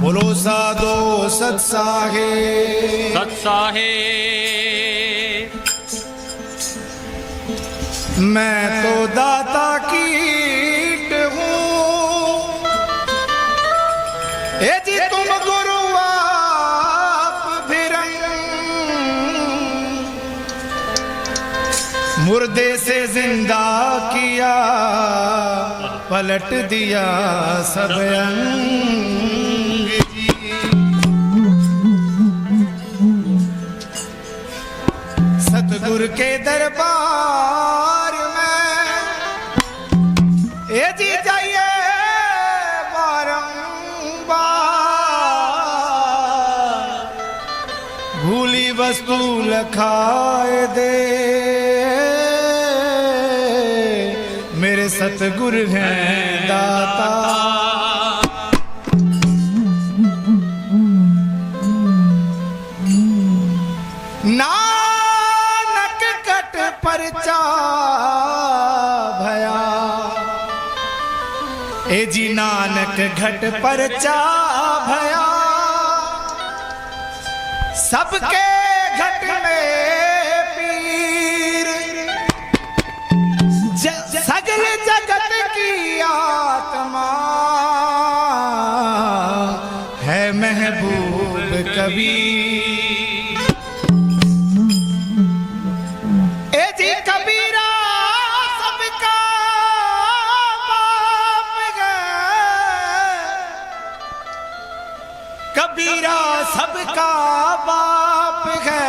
बोलो साधो सत्साहे सत्साहे। मैं तो दाता कीट हूँ, ए जी तुम गुरु आप भिरंग। मुर्दे से जिंदा किया, पलट दिया सब अंग जी। सतगुरु के दरबार में ए जी जाइए बारंबार। भूली वस्तु लखाए दे, मेरे सतगुरु हैं दाता। नानक कट परचा भया, ए जी नानक घट परचा भया। सबके घट में पीर, सगल जगत की आत्मा है महबूब कबीर। ए जी कबीरा सबका बाप है, कबीरा सबका बाप है।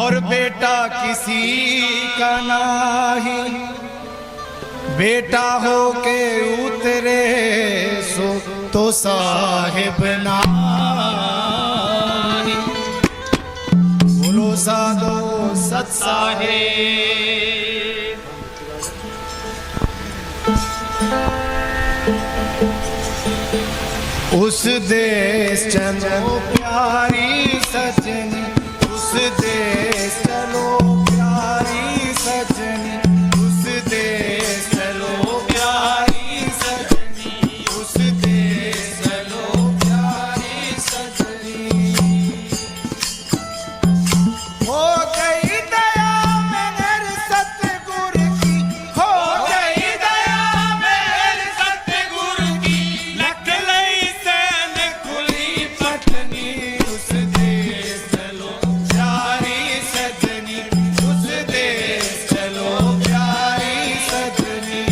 और बेटा किसी का नाही, बेटा हो के उतरे सो तो साहिब नाही। बोलो साधो सत्साहे। उस देश चलो प्यारी सजनी, उस देश चलो प्यारी सजनी, उस देश चलो प्यारी सजनी, उस देश चलो प्यारी सजनी। हो गई दया मेरे सतगुरु की, हो गई दया मेरे सतगुरु की। लख लई सैन खुली पटनी, उस देश चलो प्यारी सजनी, उस देश चलो प्यारी सजनी।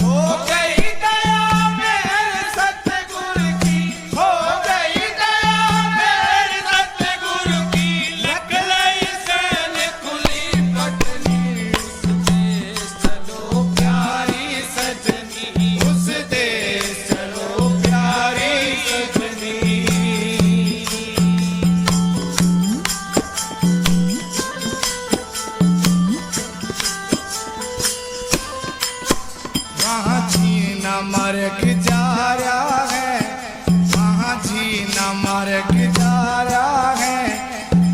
हो गई दया मेरे सतगुरु की, हो गई दया मेरे सतगुरु की। लख लई सैन खुली पटनी, उस देश चलो प्यारी सजनी, उस देश चलो प्यारी सजनी। वहाँ जीना मरक जा रहा है, वहाँ जीना मरक जा रहा है।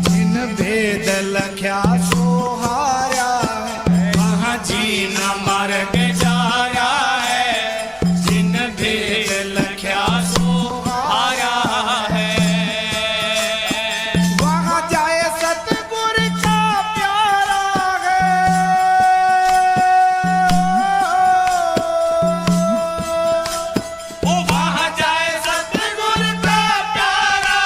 जिन भेद लख्या सो हारा है, वहाँ जीना मरक जा रहा है। जिन भेद लख्या सो हारा है। वहाँ जाए सतगुरु का प्यारा है। ओ वहाँ जाए सतगुरु का प्यारा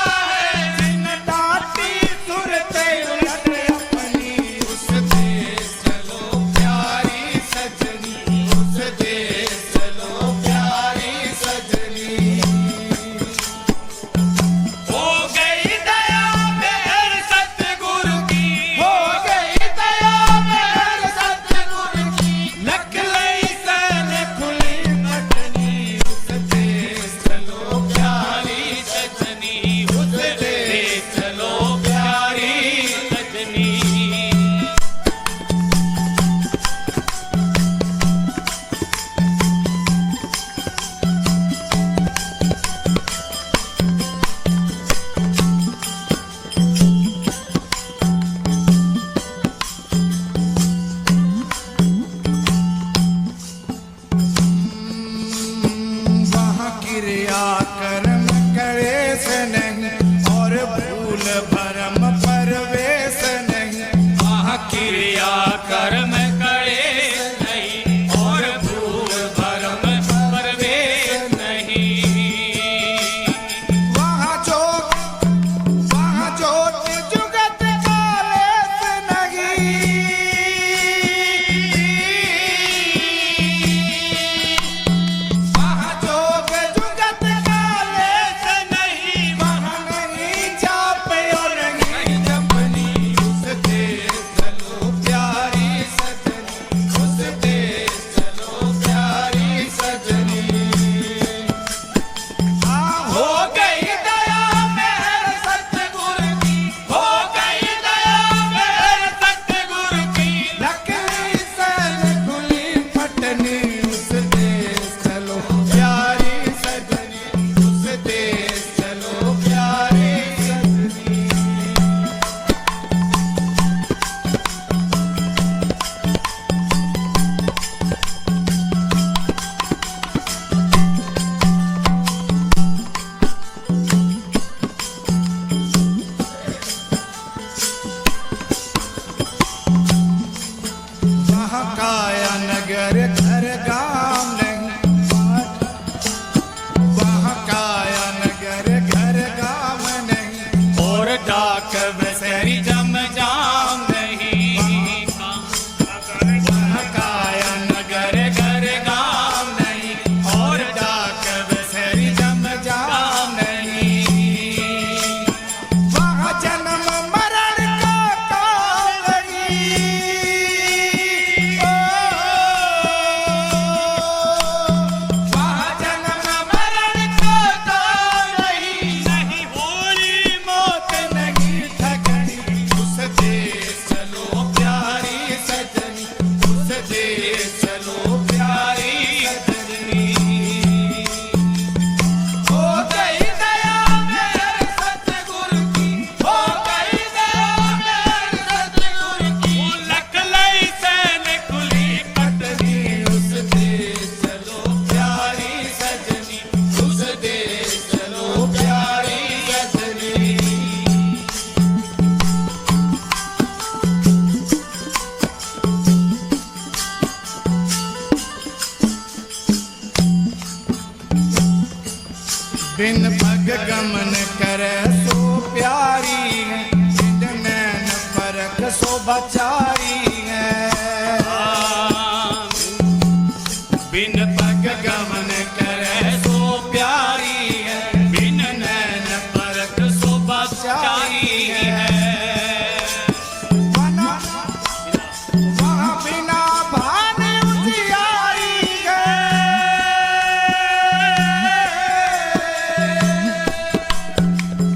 क्रिया कर्म कलेश नहीं और भूल भरम परवेश नहीं। वहाँ क्रिया कर्म कलेश नहीं और भूल भरम परवेश नहीं। वहाँ ज्योति जुगत कालेश नहीं। वहाँ जोग जुगत कालेश नहीं। वहाँ नहीं जाप और नहीं जपनी। उस देश चलो प्यारी सजनी, उस देश चलो प्यारी सजनी। हो गई दया मेहर सतगुरु की, हो गई दया मेहर सतगुरु की। लकड़ी सन खुली फटनी, उस देश चलो प्यारी सजनी, उस देश चलो प्यारी सजनी। वहाँ काया नगर घर गाँव नहीं। वहाँ काया नगर घर गाँव नहीं। और डाक बसरी जम जाम नहीं। वहाँ काया नगर घर गाँव नहीं और डाक बसरी जम जाम नहीं। वहाँ जन्म मरण का काल नहीं। वहाँ जन्म मरण का काल नहीं। नहीं भूली मौत नहीं ठगनी। उस देश चलो प्यारी सजनी, उस देश चलो प्यारी सजनी। हो गई दया मेहर सतगुरु की, हो गई दया मेहर सतगुरु की। लकलई सैन खुली पटनी, उस देश चलो प्यारी सजनी, उस देश चलो प्यारी सजनी। बिन पग गमन करे सो प्यारी है, बिन नैन परख सो बचारी है। बिन पग गमन करे सो प्यारी है, बिन नैन परख सो बचारी है। वहाँ बिना भान उजियारी है।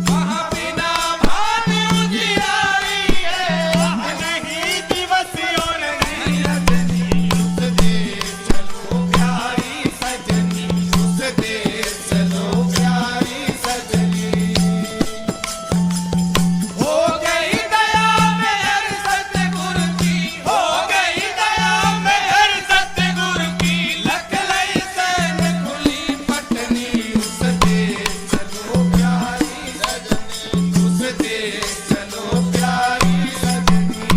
वहाँ बिना भान उजियारी है। वहाँ नहीं दिवस और नहीं रजनी। उस देश चलो प्यारी सजनी, उस देश चलो प्यारी सजनी। हो गई दया मेहर सतगुरु की, हो गई दया मेहर सतगुरु की। लकलई सैन खुली पटनी, उस देश चलो प्यारी सजनी, उस देश चलो प्यारी सजनी।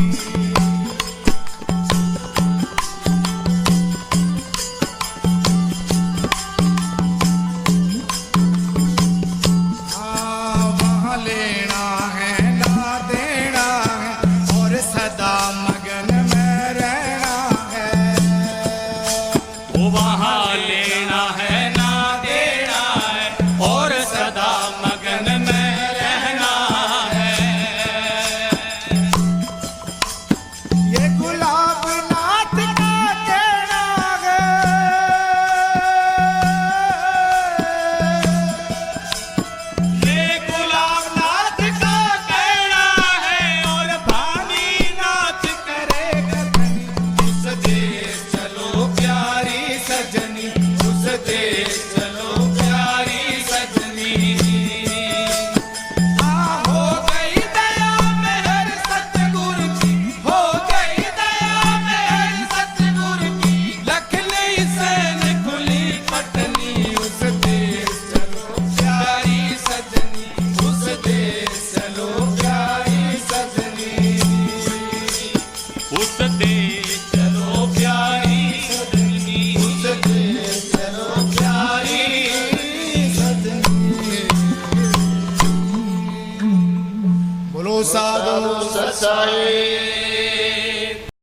वहाँ लेना है ना देना है और सदा मगन में रहना है। वो वहाँ लेना है ना देना है और सदा मगन में रहना है। ये गुलाब नाथ का कहना है। ये गुलाब नाथ का कहना है और भानी नाथ करेगा धनी। उस देश चलो प्यारी सजनी, उस देश साधु सरसाए